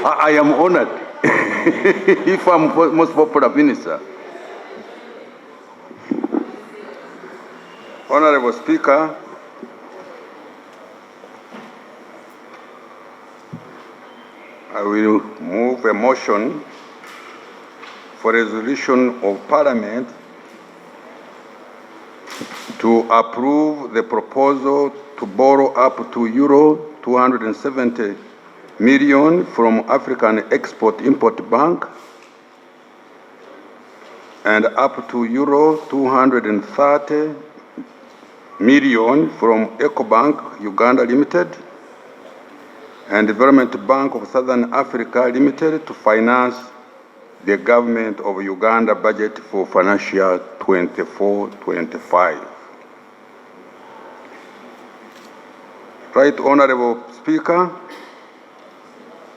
I am honored if I'm most popular minister. Honorable Speaker, I will move a motion for resolution of Parliament to approve the proposal to borrow up to euro 270 million from African Export-Import Bank and up to euro 230 million from EcoBank Uganda Limited and Development Bank of Southern Africa Limited to finance the government of Uganda budget for financial 24-25. Right Honorable Speaker,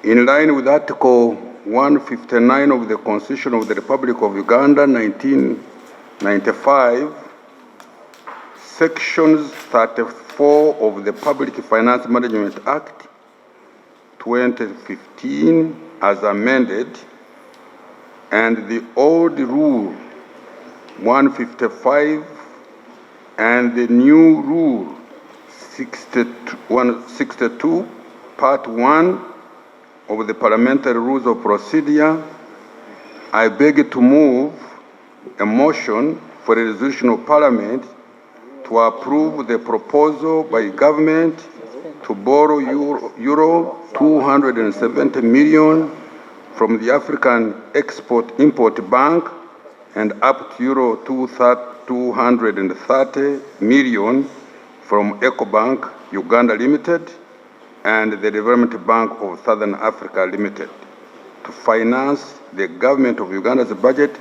in line with Article 159 of the Constitution of the Republic of Uganda, 1995, Sections 34 of the Public Finance Management Act 2015 as amended, and the old Rule 155 and the new Rule 162, Part 1 of the Parliamentary Rules of Procedure, I beg to move a motion for a resolution of Parliament to approve the proposal by government to borrow euro 270 million from the African Export-Import Bank and up to euro 230 million from EcoBank Uganda Limited and the Development Bank of Southern Africa Limited to finance the government of Uganda's budget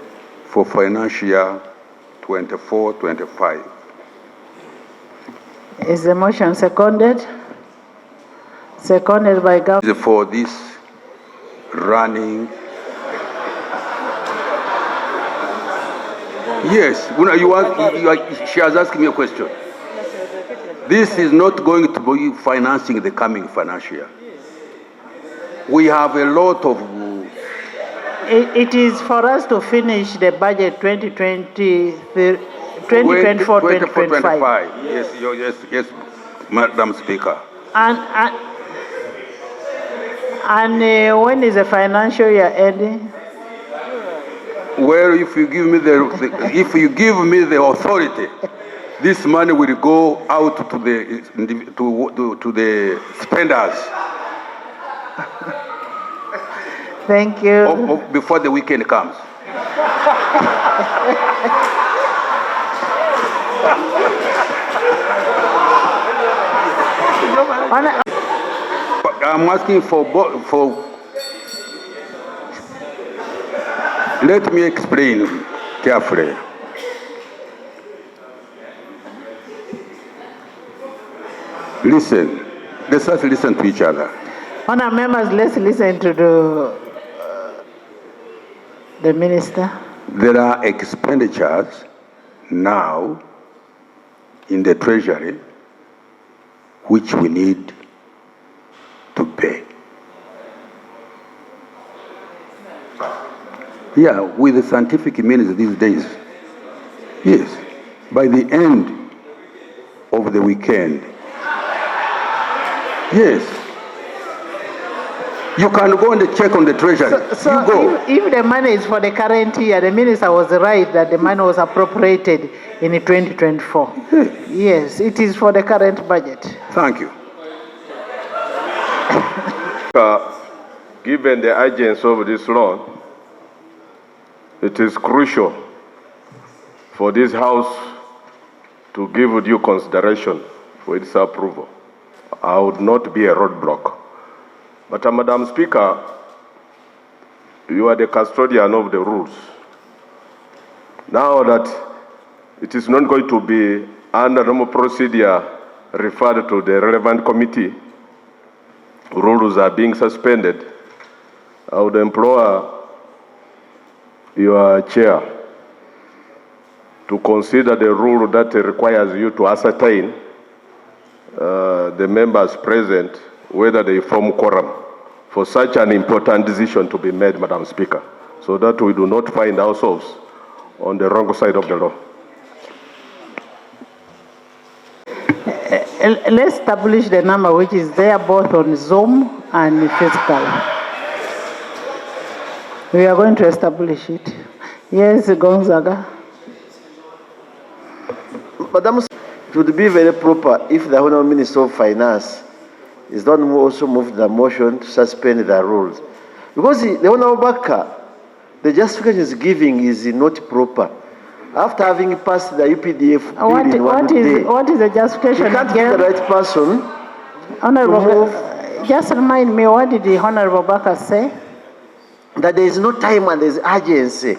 for financial year 24-25. Is the motion seconded? Seconded by government. For this running. Yes, she has asked me a question. This is not going to be financing the coming financial year. We have a lot of... It is for us to finish the budget 2024-2025. Yes, Madam Speaker. And when is the financial year ending? Well, if you give me the authority, this money will go out to the spenders. Thank you. Before the weekend comes. I'm asking for. Let me explain carefully. Listen. Let's just listen to each other. Honourable members, let's listen to the minister. There are expenditures now in the Treasury which we need to pay. Yeah, with the scientific means these days. Yes, by the end of the weekend. Yes. You can go and check on the Treasury. So you go. If the money is for the current year, the minister was right that the money was appropriated in 2024. Yes, it is for the current budget. Thank you. Given the urgency of this law, it is crucial for this House to give due consideration for its approval. I would not be a roadblock. But Madam Speaker, you are the custodian of the rules. Now that it is not going to be under normal procedure referred to the relevant committee, rules are being suspended, I would implore your chair to consider the rule that requires you to ascertain the members present whether they form quorum for such an important decision to be made, Madam Speaker, so that we do not find ourselves on the wrong side of the law. Let's establish the number which is there both on Zoom and physical. We are going to establish it. Yes, Gonzaga. Madam, it would be very proper if the Honourable Minister of Finance is not also moved the motion to suspend the rules. Because the Honourable Baka, the justification is giving is not proper. After having passed the UPDF bill in one day, what is the justification? you can't be the right person. Honourable, just remind me, what did the Honourable Baka say? That there is no time and there is urgency.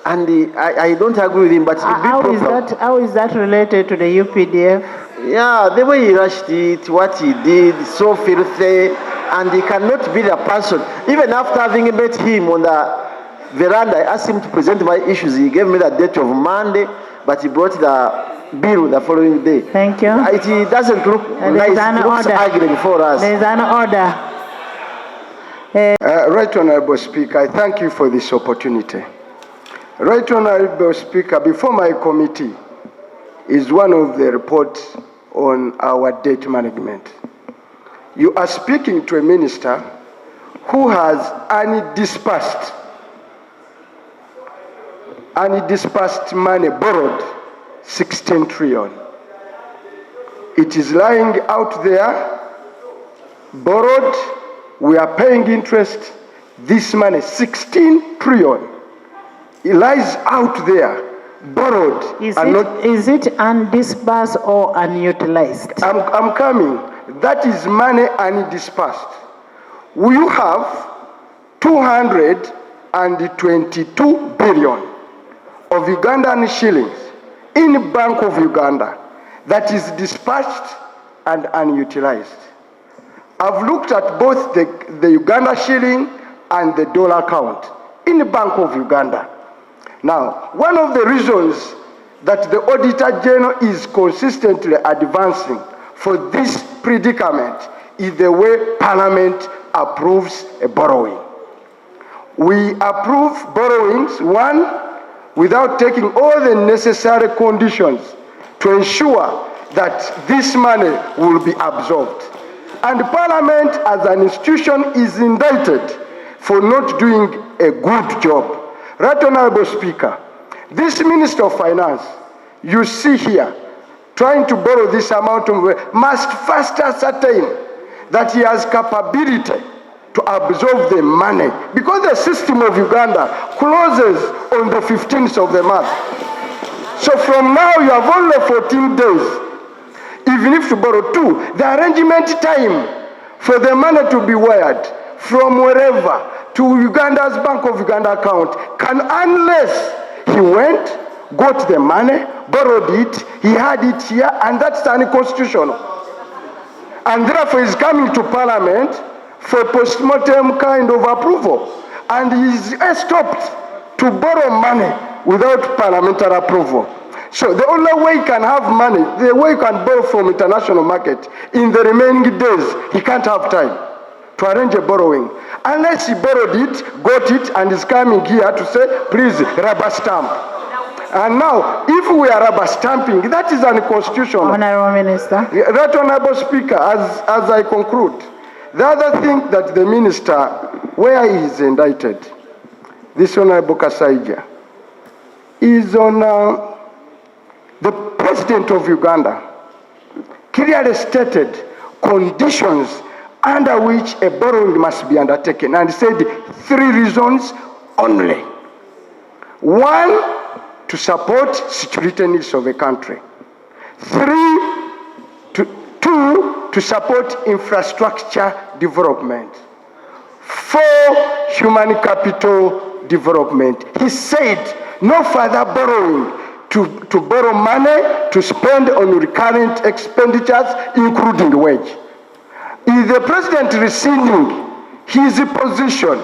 And I don't agree with him, but how is that related to the UPDF? Yeah, the way he rushed it, what he did, so filthy, and he cannot be the person. Even after having met him on the veranda, I asked him to present my issues. He gave me the date of Monday, but he brought the bill the following day. Thank you. It doesn't look nice. It looks ugly before us. There is an order. Right Honourable Speaker, I thank you for this opportunity. Right Honourable Speaker, before my committee is one of the reports on our debt management. You are speaking to a minister who has undispersed money borrowed, 16 trillion. It is lying out there, borrowed, we are paying interest, this money, 16 trillion. It lies out there, borrowed. Is it undisbursed or unutilized? I'm coming. That is money undispersed. We have 222 billion of Ugandan shillings in Bank of Uganda that is dispersed and unutilized. I've looked at both the Uganda shilling and the dollar account in the Bank of Uganda. Now, one of the reasons that the Auditor General is consistently advancing for this predicament is the way Parliament approves a borrowing. We approve borrowings, one, without taking all the necessary conditions to ensure that this money will be absorbed. And Parliament as an institution is indicted for not doing a good job. Right Honourable Speaker, this Minister of Finance, you see here, trying to borrow this amount of money, must first ascertain that he has capability to absorb the money, because the system of Uganda closes on the 15th of the month. So from now you have only 14 days. Even if you borrow 2, the arrangement time for the money to be wired from wherever to Uganda's Bank of Uganda account can, unless he went, got the money, borrowed it, he had it here, and that's unconstitutional. And therefore he's coming to Parliament for post-mortem kind of approval. And he's stopped to borrow money without parliamentary approval. So the only way he can have money, the way he can borrow from international market, in the remaining days, he can't have time to arrange a borrowing. Unless he borrowed it, got it, and is coming here to say, please, rubber stamp. And now, if we are rubber stamping, that is unconstitutional. Honourable Minister. Right Honourable Speaker, as I conclude, the other thing that the minister, where he is indicted, this Honourable Kasaija, is on the President of Uganda clearly stated conditions under which a borrowing must be undertaken, and said 3 reasons only. 1, to support security needs of a country. 2, to support infrastructure development. 4, human capital development. He said no further borrowing, to borrow money to spend on recurrent expenditures, including wage. Is the President rescinding his position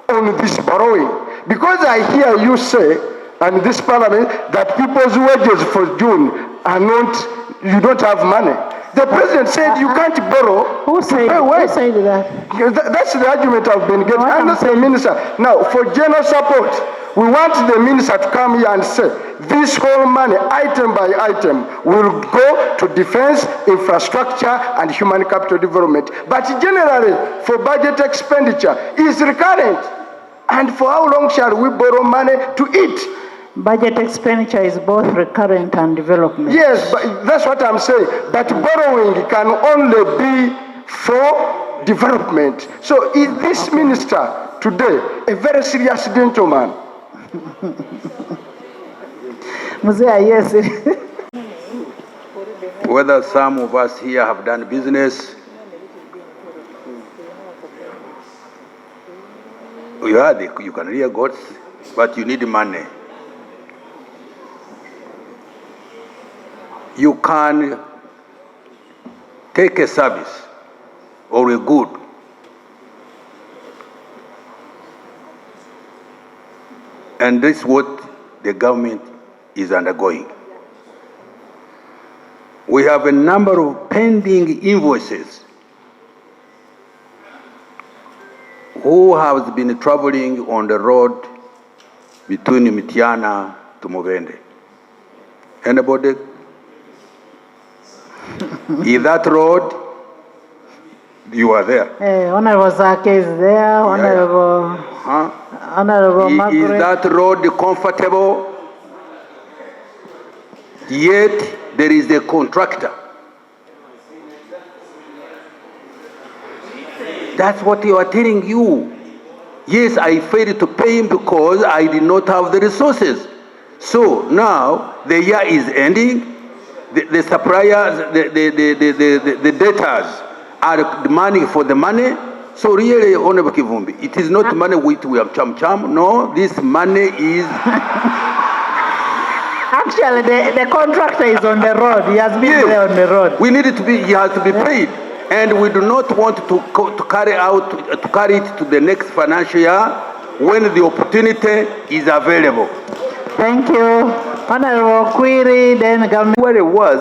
on this borrowing? Because I hear you say, and this Parliament, that people's wages for June are not, you don't have money. The president said you can't borrow Who to said, pay who wage. said that? Yeah, that's the argument I've been getting. What I'm I'm not the saying- minister. Now, for general support, we want the minister to come here and say, this whole money, item by item, will go to defense, infrastructure, and human capital development. But generally, for budget expenditure, is recurrent. And for how long shall we borrow money to eat? Budget expenditure is both recurrent and development. Yes, but that's what I'm saying. But borrowing can only be for development. So is this minister today a very serious gentleman? Muzea, yes. Whether some of us here have done business, you can rear goats, but you need money. You can take a service or a good and this is what the government is undergoing. We have a number of pending invoices who has been traveling on the road between Mitiana to Movende. Anybody? Is that road? You are there. Honorable Zake is there, Honorable, Huh? Honorable Is Margaret. that road comfortable? Yet there is a contractor. That's what you are telling you. Yes, I failed to pay him because I did not have the resources. So now the year is ending. The suppliers, the debtors are demanding for the money. So really, Honorable Kivumbi, it is not money which we have cham. No, this money is... Actually, the contractor is on the road. He has been Yes. there on the road. We need it to be, he has to be paid. And we do not want to carry it to the next financial year when the opportunity is available. Thank you. Honorable Query, then government. Where it was,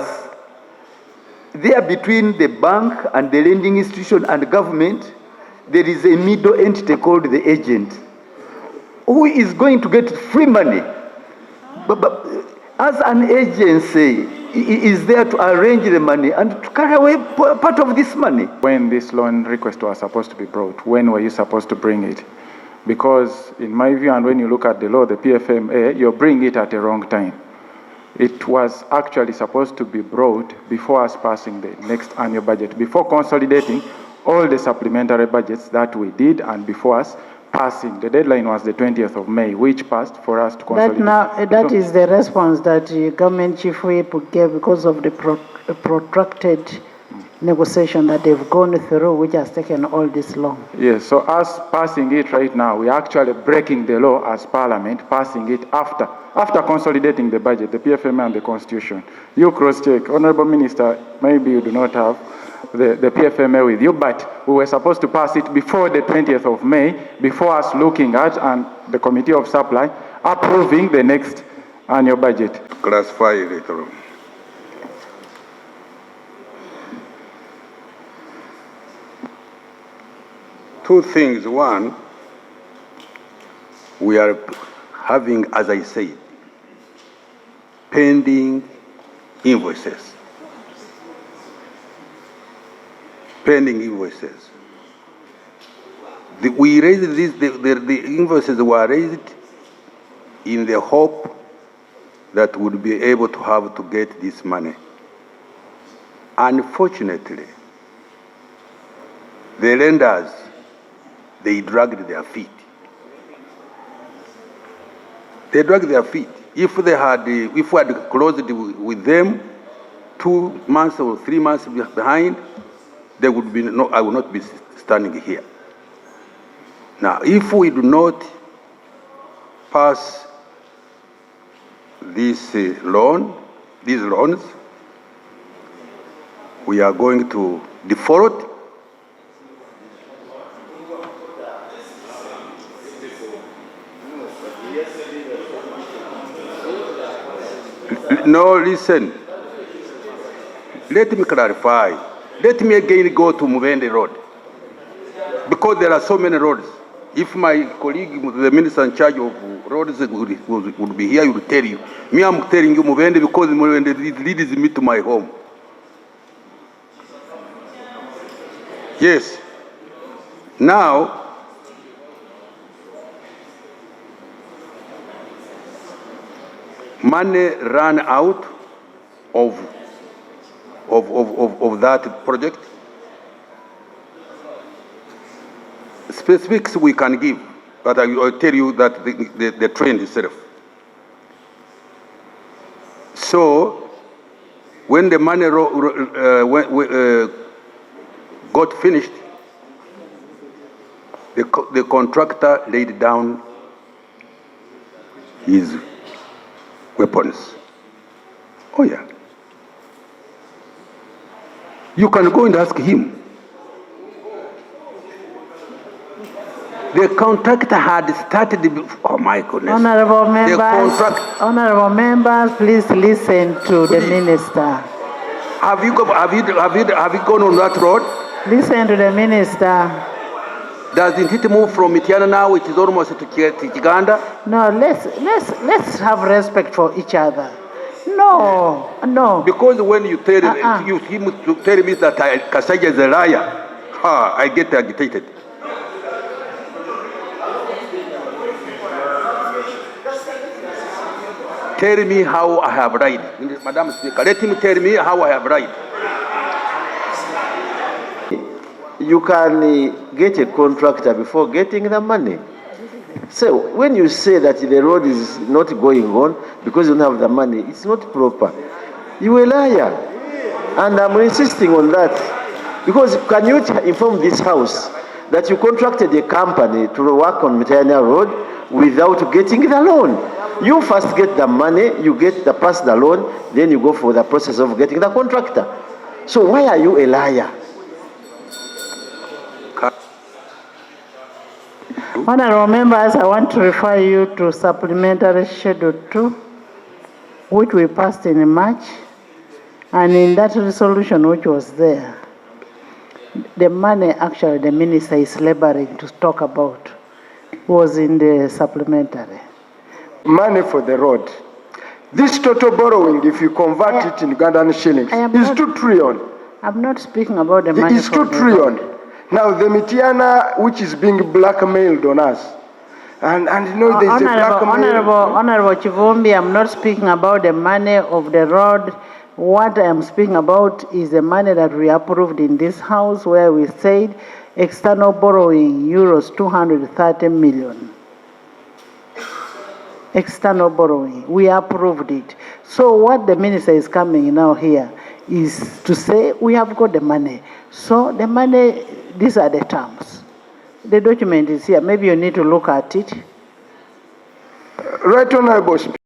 there between the bank and the lending institution and government, there is a middle entity called the agent, who is going to get free money. But as an agency, is there to arrange the money and to carry away part of this money. When this loan request was supposed to be brought, when were you supposed to bring it? Because in my view, and when you look at the law, the PFMA, you're bringing it at the wrong time. It was actually supposed to be brought before us passing the next annual budget, before consolidating all the supplementary budgets that we did, and before us passing. The deadline was the 20th of May, which passed for us to consolidate. That is the response that the government chief whip gave because of the protracted negotiation that they've gone through, which has taken all this long. Yes, so us passing it right now, we're actually breaking the law as Parliament, passing it after consolidating the budget, the PFMA and the Constitution. You cross-check. Honorable Minister, maybe you do not have the PFMA with you, but we were supposed to pass it before the 20th of May, before us looking at and the Committee of Supply approving the next annual budget. Classify it later on. Two things. One, we are having, as I said, pending invoices. Pending invoices. We raised this, the invoices were raised in the hope that would be able to get this money. Unfortunately, the lenders, they dragged their feet. They dragged their feet. If we had closed with them 2 months or 3 months behind, there would be no, I would not be standing here. Now, if we do not pass these loans, we are going to default. No, listen. Let me clarify. Let me again go to Mubende Road. Because there are so many roads. If my colleague, the minister in charge of roads, would be here, he would tell you. Me, I'm telling you Mubende because Mubende leads me to my home. Yes. Now, money ran out of that project. Specifics we can give, but I will tell you that the trend itself. So, when the money got finished, the contractor laid down his weapons. Oh yeah. You can go and ask him. The contractor had started, oh my goodness. Honorable members, please listen to the minister. Have you gone on that road? Listen to the minister. Doesn't it move from Mitiana now, which is almost to Chiganda? No, let's have respect for each other. No. Because when you tell him to tell me that Kasaija is a liar, I get agitated. Tell me how I have lied. Madam Speaker, let him tell me how I have lied. You can get a contractor before getting the money. So when you say that the road is not going on because you don't have the money, it's not proper. You are a liar. And I'm insisting on that. Because can you inform this house that you contracted a company to work on Mitiana Road without getting the loan? You first get the money, you get the personal loan, then you go for the process of getting the contractor. So why are you a liar? Honorable members, I want to refer you to Supplementary Schedule 2, which we passed in March, and in that resolution which was there, the money actually the minister is laboring to talk about was in the supplementary. Money for the road. This total borrowing, if you convert it in Ugandan shillings, is 2 trillion. I'm not speaking about the money. It's 2 trillion. Now the Mitiana, which is being blackmailed on us, and you know there's a blackmail. Honorable Chivumbi, I'm not speaking about the money of the road. What I am speaking about is the money that we approved in this house, where we said external borrowing euros 230 million. External borrowing, we approved it. So what the minister is coming now here is to say we have got the money. So the money, these are the terms. The document is here. Maybe you need to look at it. Right, Honorable Speaker.